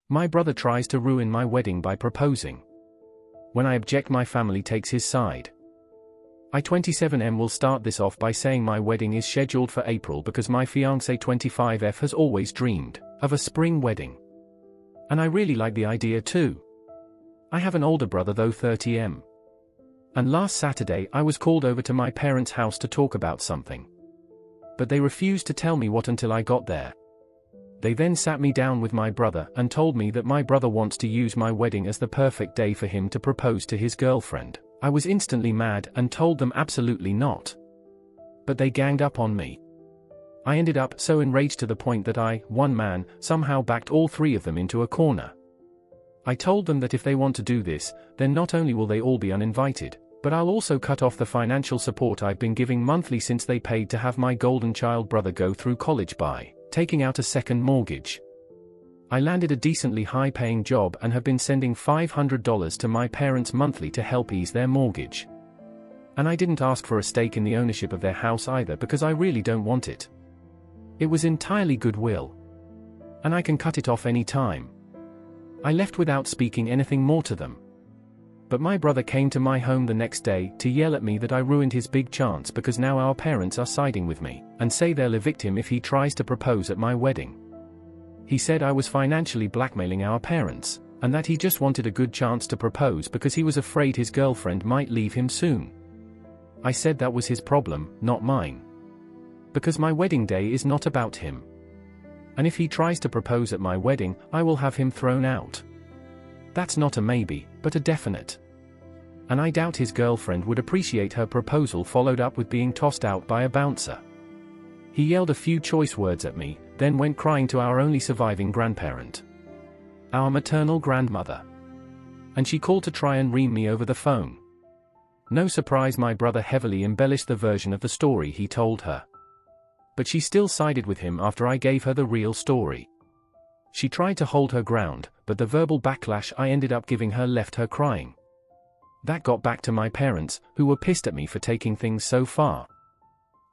My brother tries to ruin my wedding by proposing. When I object, my family takes his side. I-27M will start this off by saying my wedding is scheduled for April because my fiancé 25F has always dreamed of a spring wedding. And I really like the idea too. I have an older brother though, 30M. And last Saturday I was called over to my parents' house to talk about something. But they refused to tell me what until I got there. They then sat me down with my brother and told me that my brother wants to use my wedding as the perfect day for him to propose to his girlfriend. I was instantly mad and told them absolutely not. But they ganged up on me. I ended up so enraged to the point that I, one man, somehow backed all three of them into a corner. I told them that if they want to do this, then not only will they all be uninvited, but I'll also cut off the financial support I've been giving monthly since they paid to have my golden child brother go through college by taking out a second mortgage. I landed a decently high-paying job and have been sending $500 to my parents monthly to help ease their mortgage. And I didn't ask for a stake in the ownership of their house either because I really don't want it. It was entirely goodwill. And I can cut it off any time. I left without speaking anything more to them. But my brother came to my home the next day to yell at me that I ruined his big chance because now our parents are siding with me and say they'll evict him if he tries to propose at my wedding. He said I was financially blackmailing our parents, and that he just wanted a good chance to propose because he was afraid his girlfriend might leave him soon. I said that was his problem, not mine. Because my wedding day is not about him. And if he tries to propose at my wedding, I will have him thrown out. That's not a maybe, but a definite. And I doubt his girlfriend would appreciate her proposal followed up with being tossed out by a bouncer. He yelled a few choice words at me, then went crying to our only surviving grandparent, our maternal grandmother. And she called to try and ream me over the phone. No surprise, my brother heavily embellished the version of the story he told her. But she still sided with him after I gave her the real story. She tried to hold her ground, but the verbal backlash I ended up giving her left her crying. That got back to my parents, who were pissed at me for taking things so far.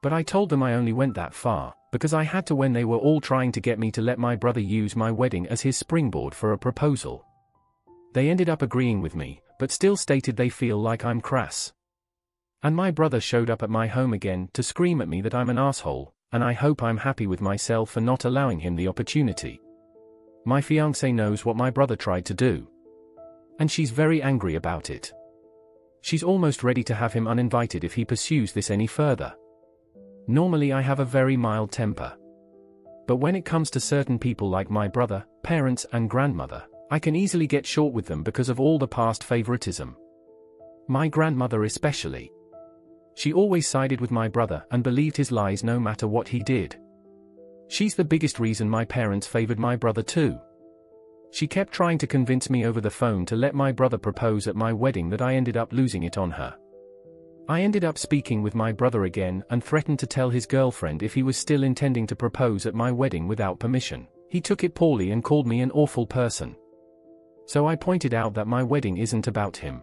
But I told them I only went that far because I had to when they were all trying to get me to let my brother use my wedding as his springboard for a proposal. They ended up agreeing with me, but still stated they feel like I'm crass. And my brother showed up at my home again to scream at me that I'm an asshole, and I hope I'm happy with myself for not allowing him the opportunity. My fiancée knows what my brother tried to do. And she's very angry about it. She's almost ready to have him uninvited if he pursues this any further. Normally I have a very mild temper. But when it comes to certain people like my brother, parents and grandmother, I can easily get short with them because of all the past favoritism. My grandmother especially. She always sided with my brother and believed his lies no matter what he did. She's the biggest reason my parents favored my brother too. She kept trying to convince me over the phone to let my brother propose at my wedding that I ended up losing it on her. I ended up speaking with my brother again and threatened to tell his girlfriend if he was still intending to propose at my wedding without permission. He took it poorly and called me an awful person. So I pointed out that my wedding isn't about him.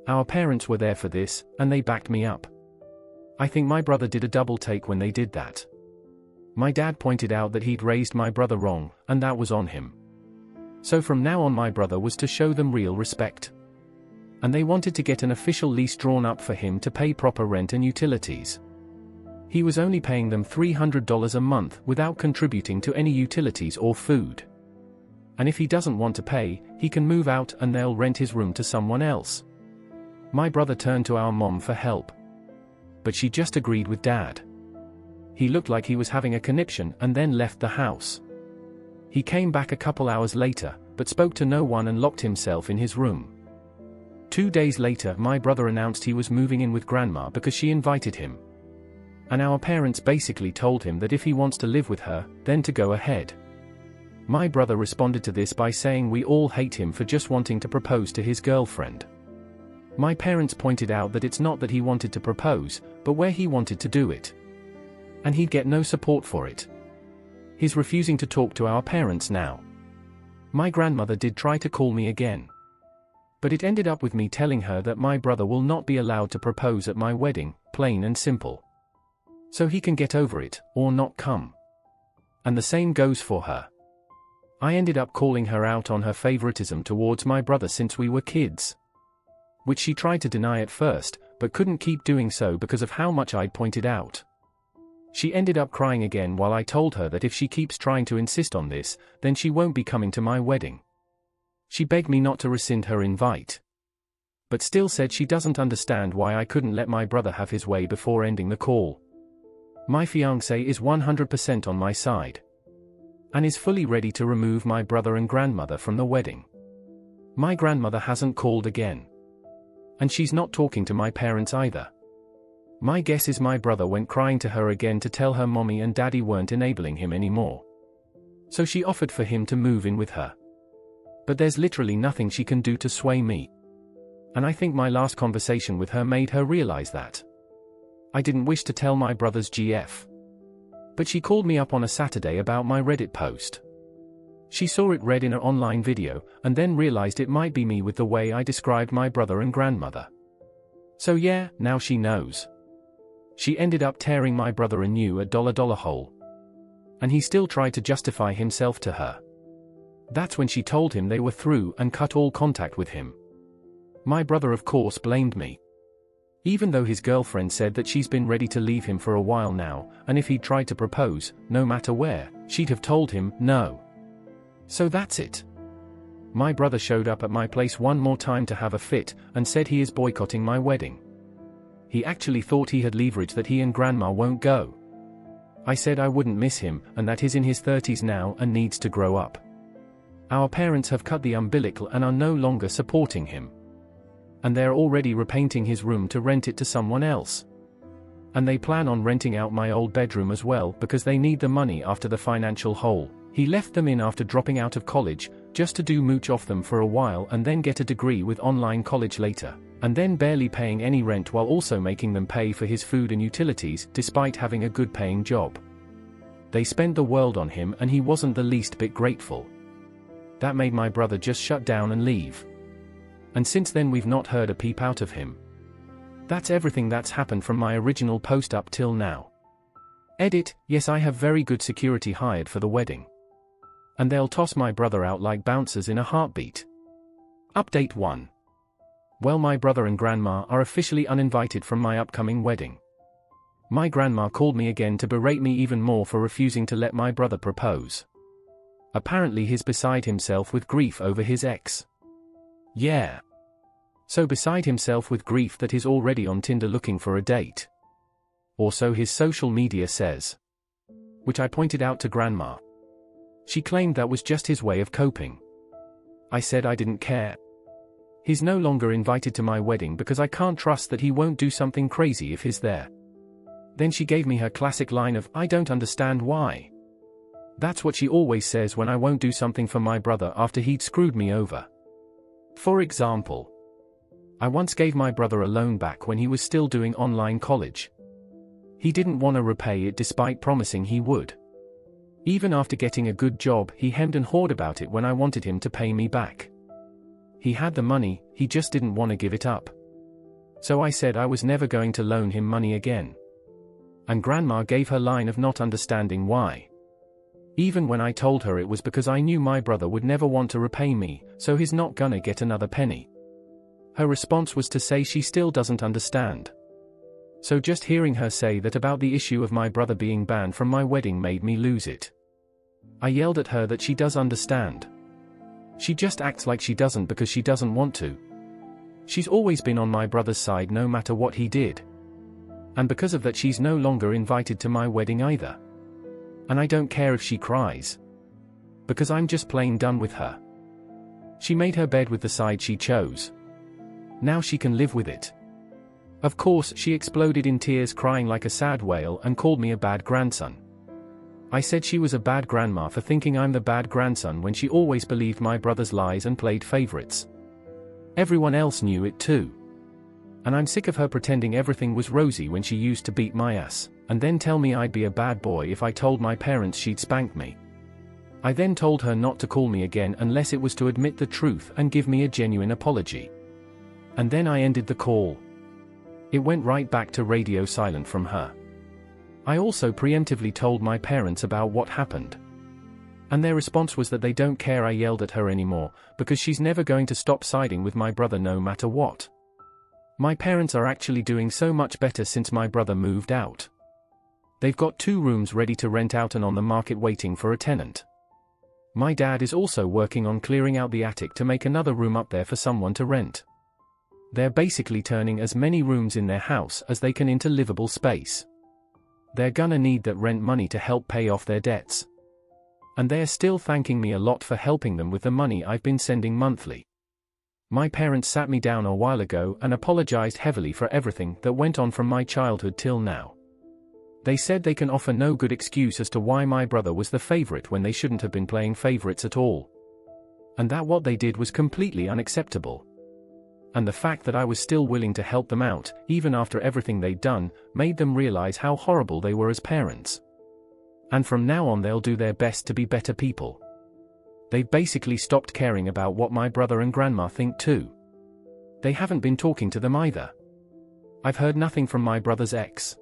Our parents were there for this, and they backed me up. I think my brother did a double take when they did that. My dad pointed out that he'd raised my brother wrong, and that was on him. So from now on my brother was to show them real respect. And they wanted to get an official lease drawn up for him to pay proper rent and utilities. He was only paying them $300 a month without contributing to any utilities or food. And if he doesn't want to pay, he can move out and they'll rent his room to someone else. My brother turned to our mom for help. But she just agreed with dad. He looked like he was having a conniption and then left the house. He came back a couple hours later, but spoke to no one and locked himself in his room. 2 days later, my brother announced he was moving in with grandma because she invited him. And our parents basically told him that if he wants to live with her, then to go ahead. My brother responded to this by saying we all hate him for just wanting to propose to his girlfriend. My parents pointed out that it's not that he wanted to propose, but where he wanted to do it. And he'd get no support for it. He's refusing to talk to our parents now. My grandmother did try to call me again. But it ended up with me telling her that my brother will not be allowed to propose at my wedding, plain and simple. So he can get over it, or not come. And the same goes for her. I ended up calling her out on her favoritism towards my brother since we were kids. Which she tried to deny at first, but couldn't keep doing so because of how much I'd pointed out. She ended up crying again while I told her that if she keeps trying to insist on this, then she won't be coming to my wedding. She begged me not to rescind her invite. But still said she doesn't understand why I couldn't let my brother have his way before ending the call. My fiancé is 100% on my side. And is fully ready to remove my brother and grandmother from the wedding. My grandmother hasn't called again. And she's not talking to my parents either. My guess is my brother went crying to her again to tell her mommy and daddy weren't enabling him anymore. So she offered for him to move in with her. But there's literally nothing she can do to sway me. And I think my last conversation with her made her realize that. I didn't wish to tell my brother's GF. But she called me up on a Saturday about my Reddit post. She saw it read in an online video, and then realized it might be me with the way I described my brother and grandmother. So yeah, now she knows. She ended up tearing my brother a new $1 hole. And he still tried to justify himself to her. That's when she told him they were through and cut all contact with him. My brother of course blamed me. Even though his girlfriend said that she's been ready to leave him for a while now, and if he'd tried to propose, no matter where, she'd have told him no. So that's it. My brother showed up at my place one more time to have a fit, and said he is boycotting my wedding. He actually thought he had leverage that he and grandma won't go. I said I wouldn't miss him, and that he's in his 30s now and needs to grow up. Our parents have cut the umbilical and are no longer supporting him. And they're already repainting his room to rent it to someone else. And they plan on renting out my old bedroom as well because they need the money after the financial hole he left them in after dropping out of college, just to do mooch off them for a while and then get a degree with online college later, and then barely paying any rent while also making them pay for his food and utilities despite having a good paying job. They spent the world on him and he wasn't the least bit grateful. That made my brother just shut down and leave. And since then we've not heard a peep out of him. That's everything that's happened from my original post up till now. Edit, yes, I have very good security hired for the wedding. And they'll toss my brother out like bouncers in a heartbeat. Update 1. Well, my brother and grandma are officially uninvited from my upcoming wedding. My grandma called me again to berate me even more for refusing to let my brother propose. Apparently he's beside himself with grief over his ex. Yeah. So beside himself with grief that he's already on Tinder looking for a date. Or so his social media says. Which I pointed out to grandma. She claimed that was just his way of coping. I said I didn't care. He's no longer invited to my wedding because I can't trust that he won't do something crazy if he's there. Then she gave me her classic line of, I don't understand why. That's what she always says when I won't do something for my brother after he'd screwed me over. For example, I once gave my brother a loan back when he was still doing online college. He didn't want to repay it despite promising he would. Even after getting a good job, he hemmed and hawed about it when I wanted him to pay me back. He had the money, he just didn't want to give it up. So I said I was never going to loan him money again. And grandma gave her line of not understanding why. Even when I told her it was because I knew my brother would never want to repay me, so he's not gonna get another penny. Her response was to say she still doesn't understand. So just hearing her say that about the issue of my brother being banned from my wedding made me lose it. I yelled at her that she does understand. She just acts like she doesn't because she doesn't want to. She's always been on my brother's side no matter what he did. And because of that she's no longer invited to my wedding either. And I don't care if she cries. Because I'm just plain done with her. She made her bed with the side she chose. Now she can live with it. Of course, she exploded in tears crying like a sad whale and called me a bad grandson. I said she was a bad grandma for thinking I'm the bad grandson when she always believed my brother's lies and played favorites. Everyone else knew it too. And I'm sick of her pretending everything was rosy when she used to beat my ass, and then tell me I'd be a bad boy if I told my parents she'd spank me. I then told her not to call me again unless it was to admit the truth and give me a genuine apology. And then I ended the call. It went right back to radio silent from her. I also preemptively told my parents about what happened. And their response was that they don't care I yelled at her anymore, because she's never going to stop siding with my brother no matter what. My parents are actually doing so much better since my brother moved out. They've got 2 rooms ready to rent out and on the market waiting for a tenant. My dad is also working on clearing out the attic to make another room up there for someone to rent. They're basically turning as many rooms in their house as they can into livable space. They're gonna need that rent money to help pay off their debts. And they're still thanking me a lot for helping them with the money I've been sending monthly. My parents sat me down a while ago and apologized heavily for everything that went on from my childhood till now. They said they can offer no good excuse as to why my brother was the favorite when they shouldn't have been playing favorites at all. And that what they did was completely unacceptable. And the fact that I was still willing to help them out, even after everything they'd done, made them realize how horrible they were as parents. And from now on they'll do their best to be better people. They've basically stopped caring about what my brother and grandma think too. They haven't been talking to them either. I've heard nothing from my brother's ex.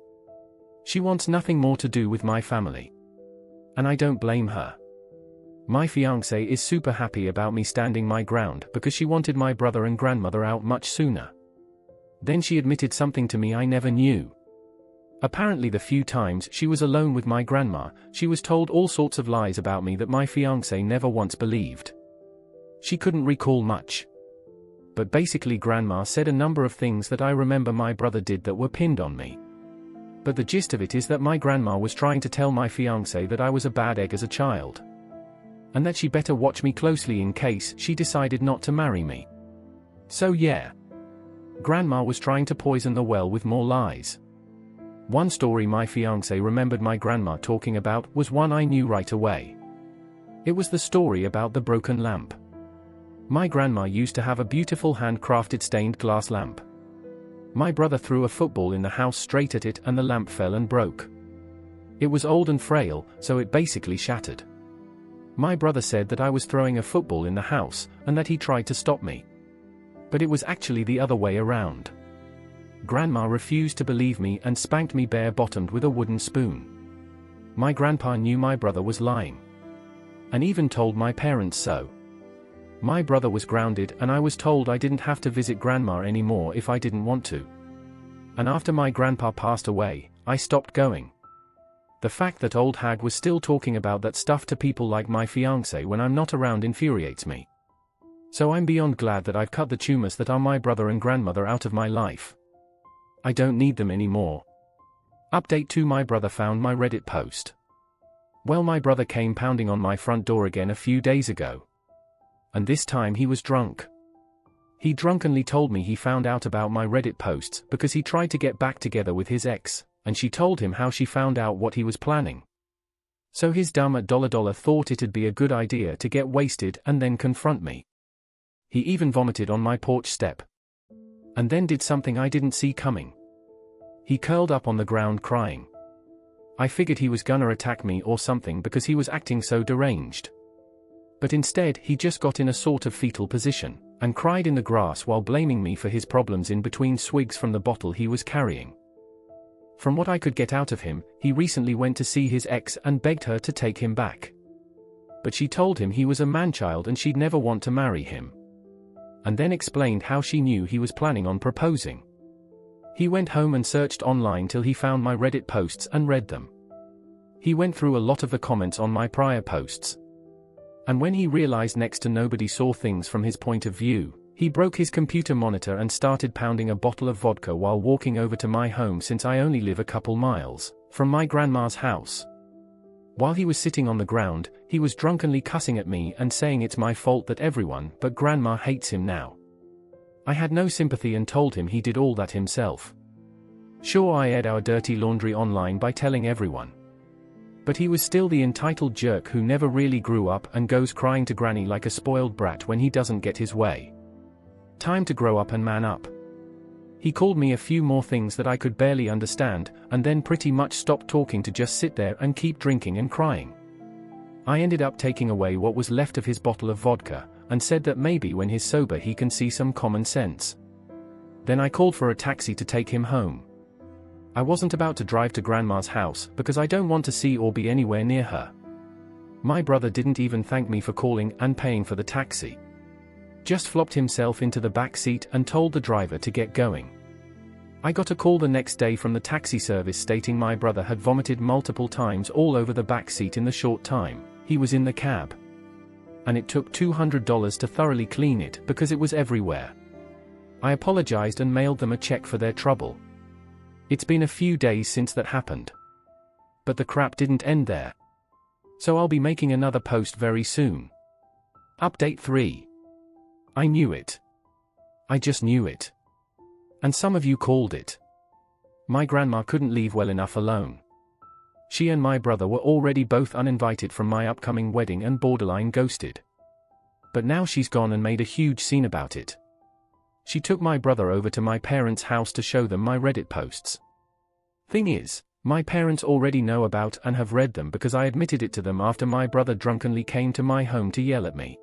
She wants nothing more to do with my family. And I don't blame her. My fiancée is super happy about me standing my ground because she wanted my brother and grandmother out much sooner. Then she admitted something to me I never knew. Apparently the few times she was alone with my grandma, she was told all sorts of lies about me that my fiancé never once believed. She couldn't recall much. But basically grandma said a number of things that I remember my brother did that were pinned on me. But the gist of it is that my grandma was trying to tell my fiancé that I was a bad egg as a child. And that she better watch me closely in case she decided not to marry me. So yeah. Grandma was trying to poison the well with more lies. One story my fiancé remembered my grandma talking about was one I knew right away. It was the story about the broken lamp. My grandma used to have a beautiful handcrafted stained glass lamp. My brother threw a football in the house straight at it and the lamp fell and broke. It was old and frail, so it basically shattered. My brother said that I was throwing a football in the house, and that he tried to stop me. But it was actually the other way around. Grandma refused to believe me and spanked me bare-bottomed with a wooden spoon. My grandpa knew my brother was lying. And even told my parents so. My brother was grounded and I was told I didn't have to visit grandma anymore if I didn't want to. And after my grandpa passed away, I stopped going. The fact that old hag was still talking about that stuff to people like my fiancé when I'm not around infuriates me. So I'm beyond glad that I've cut the tumors that are my brother and grandmother out of my life. I don't need them anymore. Update 2: my brother found my Reddit post. Well, my brother came pounding on my front door again a few days ago. And this time he was drunk. He drunkenly told me he found out about my Reddit posts because he tried to get back together with his ex, and she told him how she found out what he was planning. So his dumb $@ thought it'd be a good idea to get wasted and then confront me. He even vomited on my porch step. And then did something I didn't see coming. He curled up on the ground crying. I figured he was gonna attack me or something because he was acting so deranged. But instead he just got in a sort of fetal position, and cried in the grass while blaming me for his problems in between swigs from the bottle he was carrying. From what I could get out of him, he recently went to see his ex and begged her to take him back. But she told him he was a man-child and she'd never want to marry him. And then explained how she knew he was planning on proposing. He went home and searched online till he found my Reddit posts and read them. He went through a lot of the comments on my prior posts. And when he realized next to nobody saw things from his point of view, he broke his computer monitor and started pounding a bottle of vodka while walking over to my home, since I only live a couple miles from my grandma's house. While he was sitting on the ground, he was drunkenly cussing at me and saying it's my fault that everyone but grandma hates him now. I had no sympathy and told him he did all that himself. Sure, I aired our dirty laundry online by telling everyone. But he was still the entitled jerk who never really grew up and goes crying to granny like a spoiled brat when he doesn't get his way. Time to grow up and man up. He called me a few more things that I could barely understand, and then pretty much stopped talking to just sit there and keep drinking and crying. I ended up taking away what was left of his bottle of vodka, and said that maybe when he's sober he can see some common sense. Then I called for a taxi to take him home. I wasn't about to drive to grandma's house because I don't want to see or be anywhere near her. My brother didn't even thank me for calling and paying for the taxi. Just flopped himself into the back seat and told the driver to get going. I got a call the next day from the taxi service stating my brother had vomited multiple times all over the back seat in the short time he was in the cab. And it took $200 to thoroughly clean it because it was everywhere. I apologized and mailed them a check for their trouble. It's been a few days since that happened. But the crap didn't end there. So I'll be making another post very soon. Update 3. I knew it. I just knew it. And some of you called it. My grandma couldn't leave well enough alone. She and my brother were already both uninvited from my upcoming wedding and borderline ghosted. But now she's gone and made a huge scene about it. She took my brother over to my parents' house to show them my Reddit posts. Thing is, my parents already know about and have read them because I admitted it to them after my brother drunkenly came to my home to yell at me.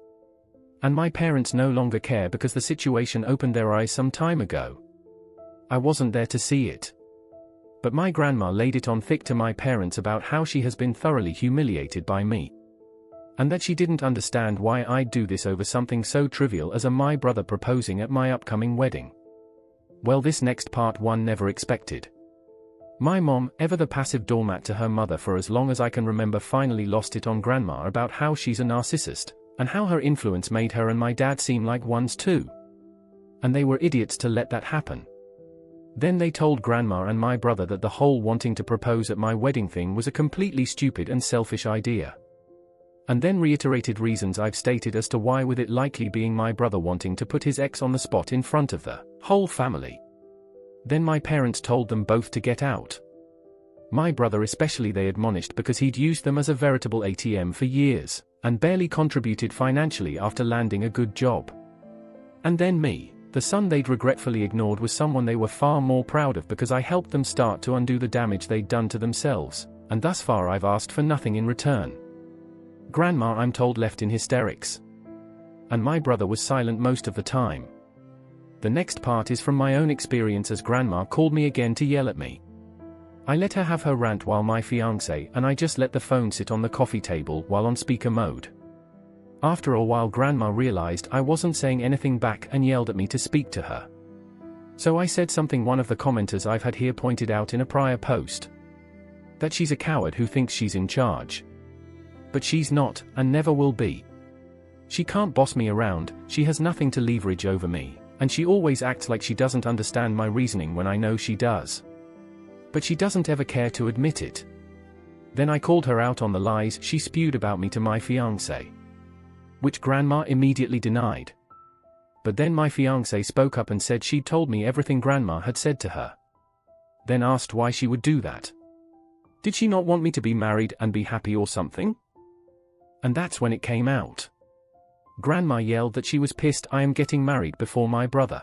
And my parents no longer care because the situation opened their eyes some time ago. I wasn't there to see it. But my grandma laid it on thick to my parents about how she has been thoroughly humiliated by me. And that she didn't understand why I'd do this over something so trivial as my brother proposing at my upcoming wedding. Well, this next part one never expected. My mom, ever the passive doormat to her mother for as long as I can remember, finally lost it on grandma about how she's a narcissist, and how her influence made her and my dad seem like ones too. And they were idiots to let that happen. Then they told grandma and my brother that the whole wanting to propose at my wedding thing was a completely stupid and selfish idea. And then reiterated reasons I've stated as to why, with it likely being my brother wanting to put his ex on the spot in front of the whole family. Then my parents told them both to get out. My brother especially they admonished because he'd used them as a veritable ATM for years, and barely contributed financially after landing a good job. And then me, the son they'd regretfully ignored, was someone they were far more proud of because I helped them start to undo the damage they'd done to themselves, and thus far I've asked for nothing in return. Grandma, I'm told, left in hysterics. And my brother was silent most of the time. The next part is from my own experience, as grandma called me again to yell at me. I let her have her rant while my fiancé and I just let the phone sit on the coffee table while on speaker mode. After a while grandma realized I wasn't saying anything back and yelled at me to speak to her. So I said something one of the commenters I've had here pointed out in a prior post. That she's a coward who thinks she's in charge. But she's not, and never will be. She can't boss me around, she has nothing to leverage over me, and she always acts like she doesn't understand my reasoning when I know she does. But she doesn't ever care to admit it. Then I called her out on the lies she spewed about me to my fiancé. Which grandma immediately denied. But then my fiancé spoke up and said she'd told me everything grandma had said to her. Then asked why she would do that. Did she not want me to be married and be happy or something? And that's when it came out. Grandma yelled that she was pissed I am getting married before my brother.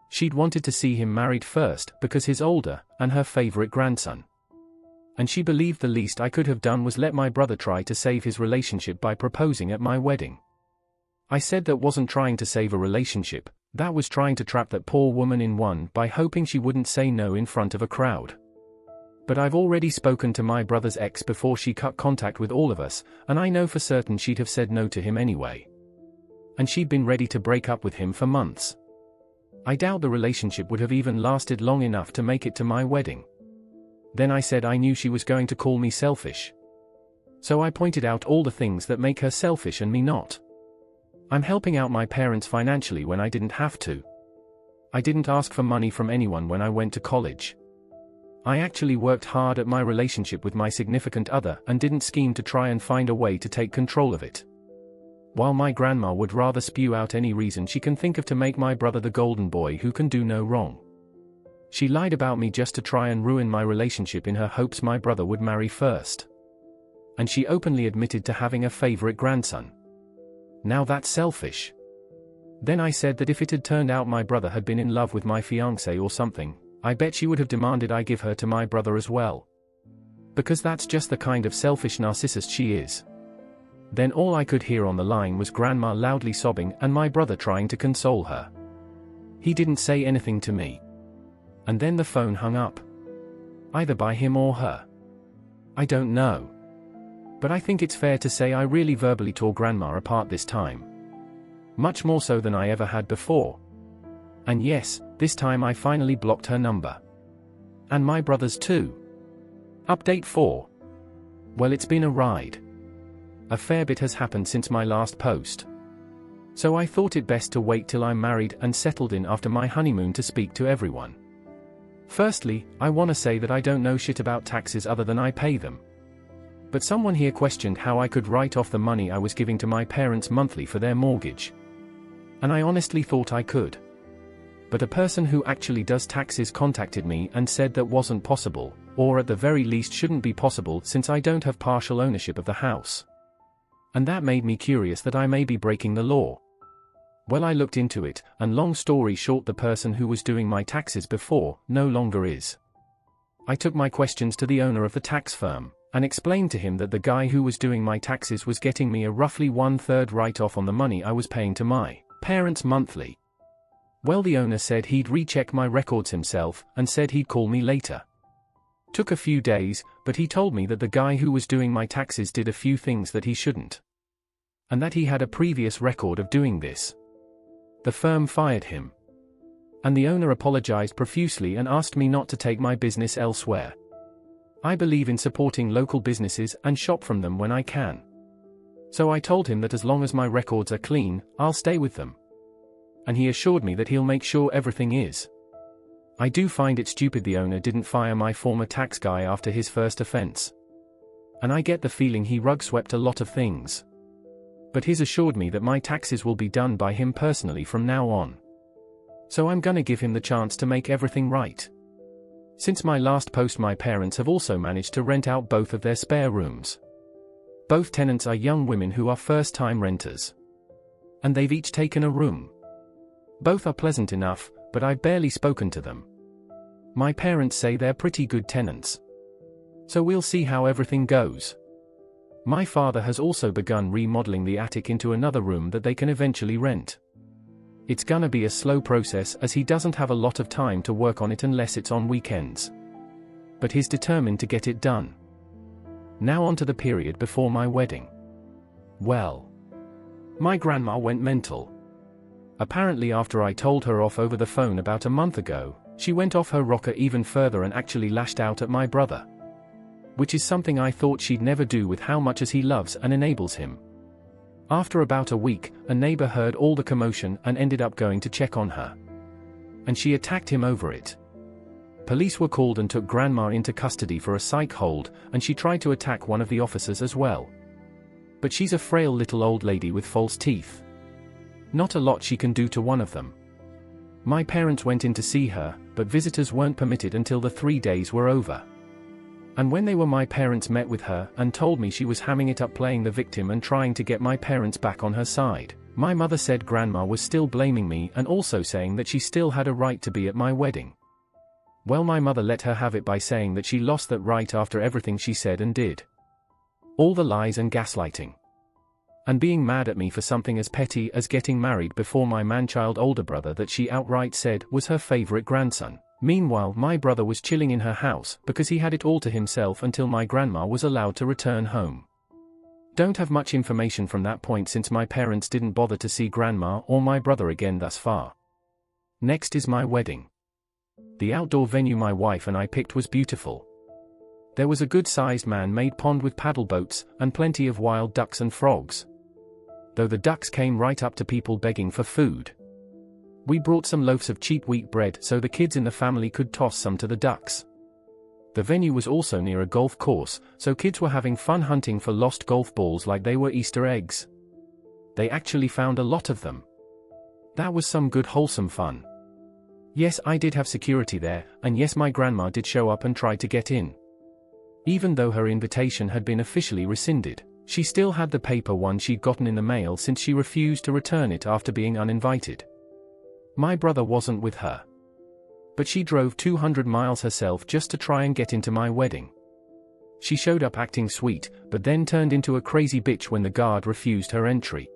She'd wanted to see him married first because he's older and her favorite grandson. And she believed the least I could have done was let my brother try to save his relationship by proposing at my wedding. I said that wasn't trying to save a relationship, that was trying to trap that poor woman in one by hoping she wouldn't say no in front of a crowd. But I've already spoken to my brother's ex before she cut contact with all of us, and I know for certain she'd have said no to him anyway. And she'd been ready to break up with him for months. I doubt the relationship would have even lasted long enough to make it to my wedding. Then I said I knew she was going to call me selfish. So I pointed out all the things that make her selfish and me not. I'm helping out my parents financially when I didn't have to. I didn't ask for money from anyone when I went to college. I actually worked hard at my relationship with my significant other and didn't scheme to try and find a way to take control of it. While my grandma would rather spew out any reason she can think of to make my brother the golden boy who can do no wrong. She lied about me just to try and ruin my relationship in her hopes my brother would marry first. And she openly admitted to having a favorite grandson. Now that's selfish. Then I said that if it had turned out my brother had been in love with my fiancé or something, I bet she would have demanded I give her to my brother as well. Because that's just the kind of selfish narcissist she is. Then all I could hear on the line was grandma loudly sobbing and my brother trying to console her. He didn't say anything to me. And then the phone hung up. Either by him or her. I don't know. But I think it's fair to say I really verbally tore Grandma apart this time. Much more so than I ever had before. And yes, this time I finally blocked her number. And my brother's too. Update 4. Well, it's been a ride. A fair bit has happened since my last post. So I thought it best to wait till I'm married and settled in after my honeymoon to speak to everyone. Firstly, I wanna say that I don't know shit about taxes other than I pay them. But someone here questioned how I could write off the money I was giving to my parents monthly for their mortgage. And I honestly thought I could. But a person who actually does taxes contacted me and said that wasn't possible, or at the very least shouldn't be possible since I don't have partial ownership of the house. And that made me curious that I may be breaking the law. Well, I looked into it, and long story short, the person who was doing my taxes before no longer is. I took my questions to the owner of the tax firm, and explained to him that the guy who was doing my taxes was getting me a roughly 1/3 write-off on the money I was paying to my parents monthly. Well, the owner said he'd recheck my records himself, and said he'd call me later. Took a few days, but he told me that the guy who was doing my taxes did a few things that he shouldn't. And that he had a previous record of doing this. The firm fired him. And the owner apologized profusely and asked me not to take my business elsewhere. I believe in supporting local businesses and shop from them when I can. So I told him that as long as my records are clean, I'll stay with them. And he assured me that he'll make sure everything is. I do find it stupid the owner didn't fire my former tax guy after his first offense. And I get the feeling he rug-swept a lot of things. But he's assured me that my taxes will be done by him personally from now on. So I'm gonna give him the chance to make everything right. Since my last post, my parents have also managed to rent out both of their spare rooms. Both tenants are young women who are first-time renters. And they've each taken a room. Both are pleasant enough, but I've barely spoken to them. My parents say they're pretty good tenants. So we'll see how everything goes. My father has also begun remodeling the attic into another room that they can eventually rent. It's gonna be a slow process as he doesn't have a lot of time to work on it unless it's on weekends. But he's determined to get it done. Now on to the period before my wedding. Well, my grandma went mental. Apparently after I told her off over the phone about a month ago, she went off her rocker even further and actually lashed out at my brother. Which is something I thought she'd never do with how much as he loves and enables him. After about a week, a neighbor heard all the commotion and ended up going to check on her. And she attacked him over it. Police were called and took Grandma into custody for a psych hold, and she tried to attack one of the officers as well. But she's a frail little old lady with false teeth. Not a lot she can do to one of them. My parents went in to see her, but visitors weren't permitted until the 3 days were over. And when they were, my parents met with her and told me she was hamming it up playing the victim and trying to get my parents back on her side. My mother said Grandma was still blaming me and also saying that she still had a right to be at my wedding. Well, my mother let her have it by saying that she lost that right after everything she said and did. All the lies and gaslighting. And being mad at me for something as petty as getting married before my man-child older brother that she outright said was her favorite grandson. Meanwhile, my brother was chilling in her house because he had it all to himself until my grandma was allowed to return home. Don't have much information from that point since my parents didn't bother to see Grandma or my brother again thus far. Next is my wedding. The outdoor venue my wife and I picked was beautiful. There was a good-sized man-made pond with paddle boats and plenty of wild ducks and frogs. Though the ducks came right up to people begging for food. We brought some loaves of cheap wheat bread so the kids in the family could toss some to the ducks. The venue was also near a golf course, so kids were having fun hunting for lost golf balls like they were Easter eggs. They actually found a lot of them. That was some good wholesome fun. Yes, I did have security there, and yes, my grandma did show up and try to get in. Even though her invitation had been officially rescinded, she still had the paper one she'd gotten in the mail since she refused to return it after being uninvited. My brother wasn't with her. But she drove 200 miles herself just to try and get into my wedding. She showed up acting sweet, but then turned into a crazy bitch when the guard refused her entry.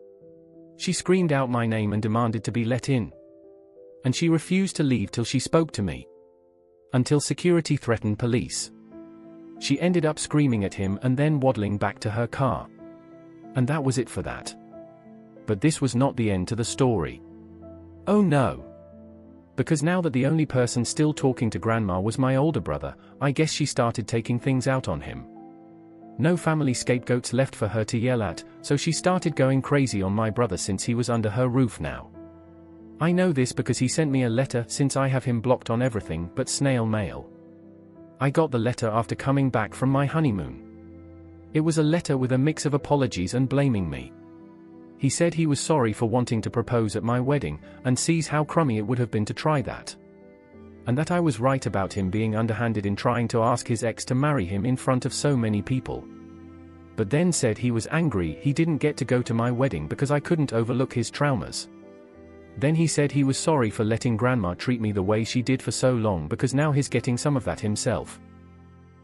She screamed out my name and demanded to be let in. And she refused to leave till she spoke to me. Until security threatened police. She ended up screaming at him and then waddling back to her car. And that was it for that. But this was not the end to the story. Oh no. Because now that the only person still talking to Grandma was my older brother, I guess she started taking things out on him. No family scapegoats left for her to yell at, so she started going crazy on my brother since he was under her roof now. I know this because he sent me a letter since I have him blocked on everything but snail mail. I got the letter after coming back from my honeymoon. It was a letter with a mix of apologies and blaming me. He said he was sorry for wanting to propose at my wedding, and sees how crummy it would have been to try that. And that I was right about him being underhanded in trying to ask his ex to marry him in front of so many people. But then said he was angry he didn't get to go to my wedding because I couldn't overlook his traumas. Then he said he was sorry for letting Grandma treat me the way she did for so long because now he's getting some of that himself.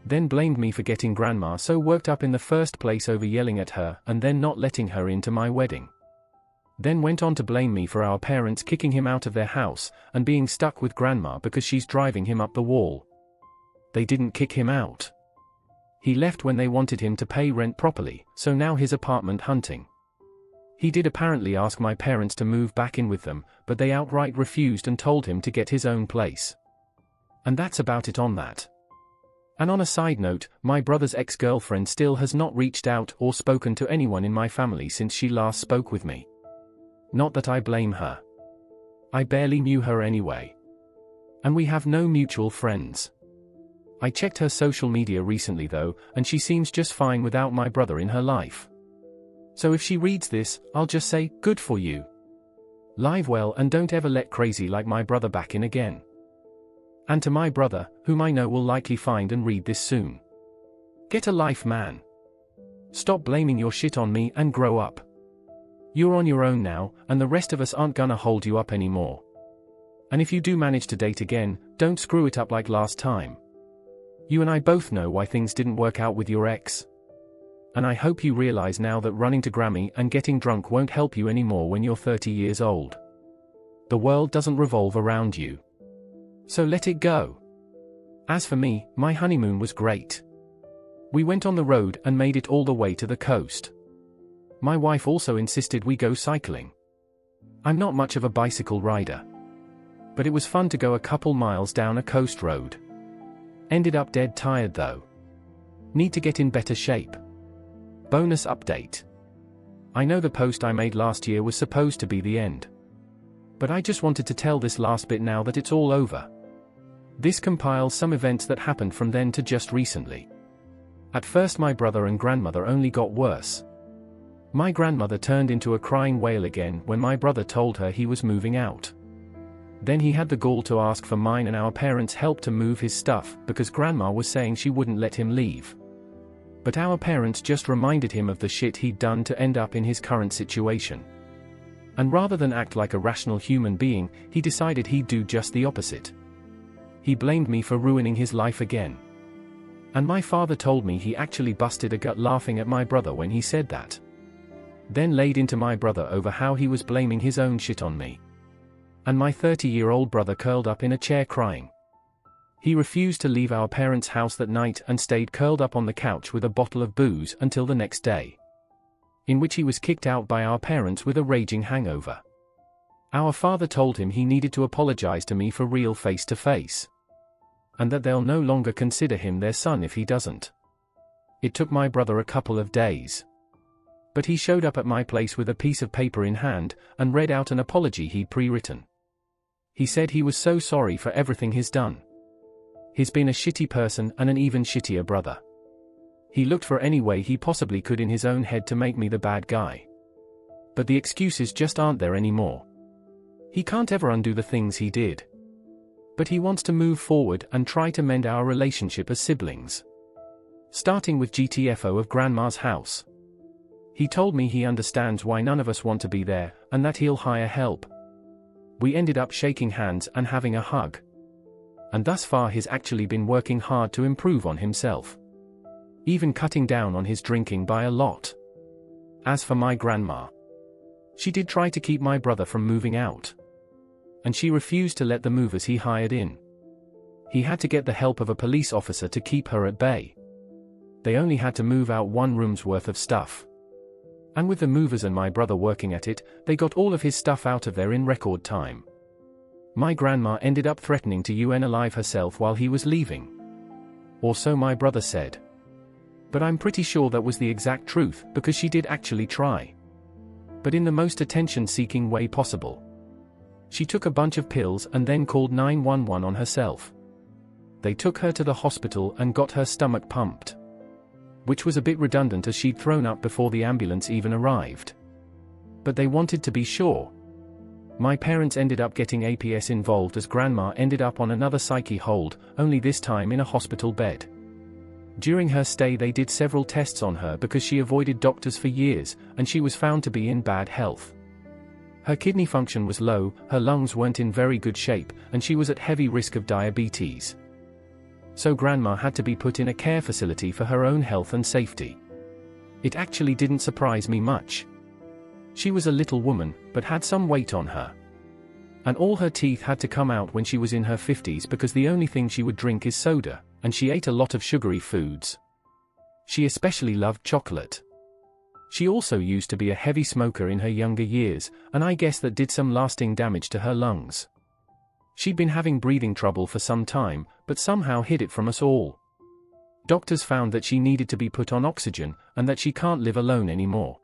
Then blamed me for getting Grandma so worked up in the first place over yelling at her and then not letting her into my wedding. Then went on to blame me for our parents kicking him out of their house and being stuck with Grandma because she's driving him up the wall. They didn't kick him out. He left when they wanted him to pay rent properly, so now he's apartment hunting. He did apparently ask my parents to move back in with them, but they outright refused and told him to get his own place. And that's about it on that. And on a side note, my brother's ex-girlfriend still has not reached out or spoken to anyone in my family since she last spoke with me. Not that I blame her. I barely knew her anyway. And we have no mutual friends. I checked her social media recently though, and she seems just fine without my brother in her life. So if she reads this, I'll just say, good for you. Live well and don't ever let crazy like my brother back in again. And to my brother, whom I know will likely find and read this soon. Get a life, man. Stop blaming your shit on me and grow up. You're on your own now, and the rest of us aren't gonna hold you up anymore. And if you do manage to date again, don't screw it up like last time. You and I both know why things didn't work out with your ex. And I hope you realize now that running to Grammy and getting drunk won't help you anymore when you're 30 years old. The world doesn't revolve around you. So let it go. As for me, my honeymoon was great. We went on the road and made it all the way to the coast. My wife also insisted we go cycling. I'm not much of a bicycle rider. But it was fun to go a couple miles down a coast road. Ended up dead tired though. Need to get in better shape. Bonus update. I know the post I made last year was supposed to be the end. But I just wanted to tell this last bit now that it's all over. This compiles some events that happened from then to just recently. At first my brother and grandmother only got worse. My grandmother turned into a crying wail again when my brother told her he was moving out. Then he had the gall to ask for mine and our parents' help to move his stuff because Grandma was saying she wouldn't let him leave. But our parents just reminded him of the shit he'd done to end up in his current situation. And rather than act like a rational human being, he decided he'd do just the opposite. He blamed me for ruining his life again. And my father told me he actually busted a gut laughing at my brother when he said that. Then laid into my brother over how he was blaming his own shit on me. And my 30-year-old brother curled up in a chair crying. He refused to leave our parents' house that night and stayed curled up on the couch with a bottle of booze until the next day. In which he was kicked out by our parents with a raging hangover. Our father told him he needed to apologize to me for real face-to-face. And that they'll no longer consider him their son if he doesn't. It took my brother a couple of days. But he showed up at my place with a piece of paper in hand, and read out an apology he'd pre-written. He said he was so sorry for everything he's done. He's been a shitty person and an even shittier brother. He looked for any way he possibly could in his own head to make me the bad guy. But the excuses just aren't there anymore. He can't ever undo the things he did. But he wants to move forward and try to mend our relationship as siblings. Starting with GTFO of Grandma's house. He told me he understands why none of us want to be there, and that he'll hire help. We ended up shaking hands and having a hug. And thus far he's actually been working hard to improve on himself. Even cutting down on his drinking by a lot. As for my grandma, she did try to keep my brother from moving out. And she refused to let the movers he hired in. He had to get the help of a police officer to keep her at bay. They only had to move out one room's worth of stuff. And with the movers and my brother working at it, they got all of his stuff out of there in record time. My grandma ended up threatening to unalive herself while he was leaving. Or so my brother said. But I'm pretty sure that was the exact truth, because she did actually try. But in the most attention-seeking way possible. She took a bunch of pills and then called 911 on herself. They took her to the hospital and got her stomach pumped. Which was a bit redundant as she'd thrown up before the ambulance even arrived. But they wanted to be sure. My parents ended up getting APS involved as grandma ended up on another psyche hold, only this time in a hospital bed. During her stay they did several tests on her because she avoided doctors for years, and she was found to be in bad health. Her kidney function was low, her lungs weren't in very good shape, and she was at heavy risk of diabetes. So grandma had to be put in a care facility for her own health and safety. It actually didn't surprise me much. She was a little woman, but had some weight on her. And all her teeth had to come out when she was in her 50s because the only thing she would drink is soda, and she ate a lot of sugary foods. She especially loved chocolate. She also used to be a heavy smoker in her younger years, and I guess that did some lasting damage to her lungs. She'd been having breathing trouble for some time, but somehow hid it from us all. Doctors found that she needed to be put on oxygen, and that she can't live alone anymore.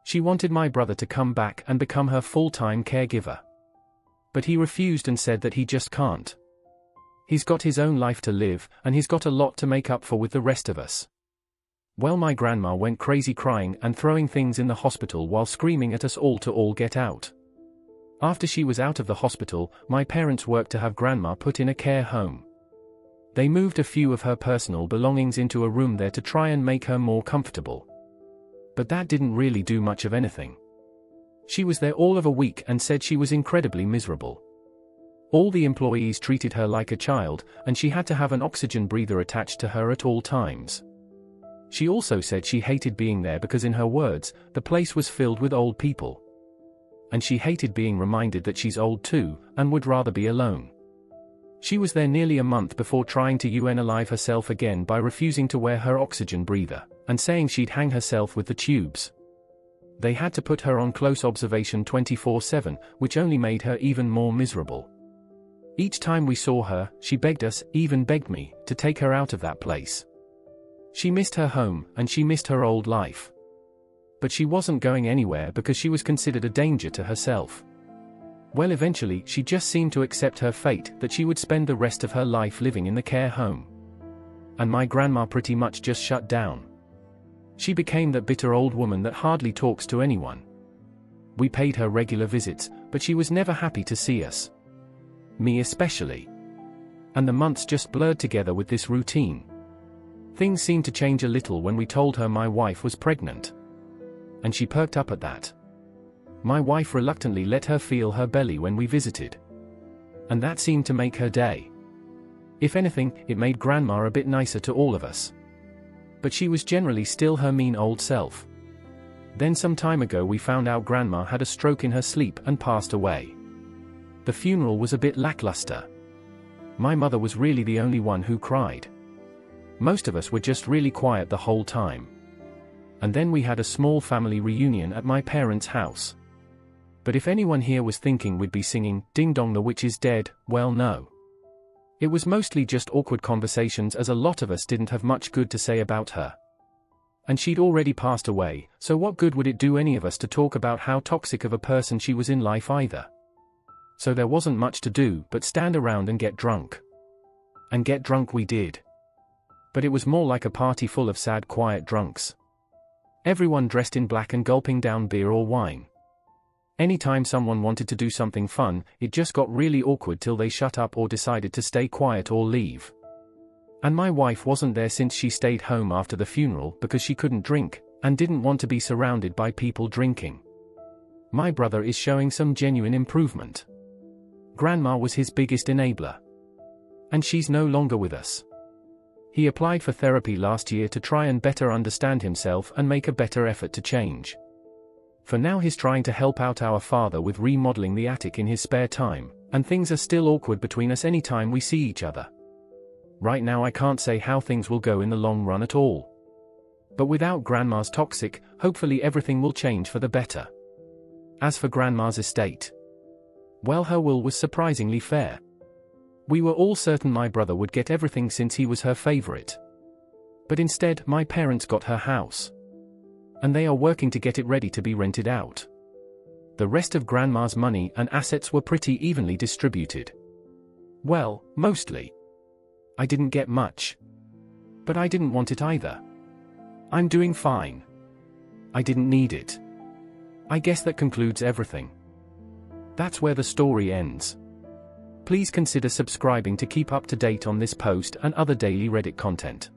She wanted my brother to come back and become her full-time caregiver. But he refused and said that he just can't. He's got his own life to live, and he's got a lot to make up for with the rest of us. Well, my grandma went crazy crying and throwing things in the hospital while screaming at us all to all get out. After she was out of the hospital, my parents worked to have grandma put in a care home. They moved a few of her personal belongings into a room there to try and make her more comfortable. But that didn't really do much of anything. She was there all of a week and said she was incredibly miserable. All the employees treated her like a child, and she had to have an oxygen breather attached to her at all times. She also said she hated being there because, in her words, the place was filled with old people. And she hated being reminded that she's old too, and would rather be alone. She was there nearly a month before trying to unalive herself again by refusing to wear her oxygen breather, and saying she'd hang herself with the tubes. They had to put her on close observation 24/7, which only made her even more miserable. Each time we saw her, she begged us, even begged me, to take her out of that place. She missed her home, and she missed her old life. But she wasn't going anywhere because she was considered a danger to herself. Well, eventually, she just seemed to accept her fate, that she would spend the rest of her life living in the care home. And my grandma pretty much just shut down. She became that bitter old woman that hardly talks to anyone. We paid her regular visits, but she was never happy to see us. Me especially. And the months just blurred together with this routine. Things seemed to change a little when we told her my wife was pregnant. And she perked up at that. My wife reluctantly let her feel her belly when we visited. And that seemed to make her day. If anything, it made grandma a bit nicer to all of us. But she was generally still her mean old self. Then some time ago we found out grandma had a stroke in her sleep and passed away. The funeral was a bit lackluster. My mother was really the only one who cried. Most of us were just really quiet the whole time. And then we had a small family reunion at my parents' house. But if anyone here was thinking we'd be singing, "Ding Dong the Witch is Dead," well, no. It was mostly just awkward conversations, as a lot of us didn't have much good to say about her. And she'd already passed away, so what good would it do any of us to talk about how toxic of a person she was in life either? So there wasn't much to do but stand around and get drunk. And get drunk we did. But it was more like a party full of sad, quiet drunks. Everyone dressed in black and gulping down beer or wine. Anytime someone wanted to do something fun, it just got really awkward till they shut up or decided to stay quiet or leave. And my wife wasn't there since she stayed home after the funeral because she couldn't drink, and didn't want to be surrounded by people drinking. My brother is showing some genuine improvement. Grandma was his biggest enabler. And she's no longer with us. He applied for therapy last year to try and better understand himself and make a better effort to change. For now he's trying to help out our father with remodeling the attic in his spare time, and things are still awkward between us anytime we see each other. Right now I can't say how things will go in the long run at all. But without Grandma's toxic, hopefully everything will change for the better. As for Grandma's estate, well, her will was surprisingly fair. We were all certain my brother would get everything since he was her favorite. But instead, my parents got her house. And they are working to get it ready to be rented out. The rest of Grandma's money and assets were pretty evenly distributed. Well, mostly. I didn't get much. But I didn't want it either. I'm doing fine. I didn't need it. I guess that concludes everything. That's where the story ends. Please consider subscribing to keep up to date on this post and other daily Reddit content.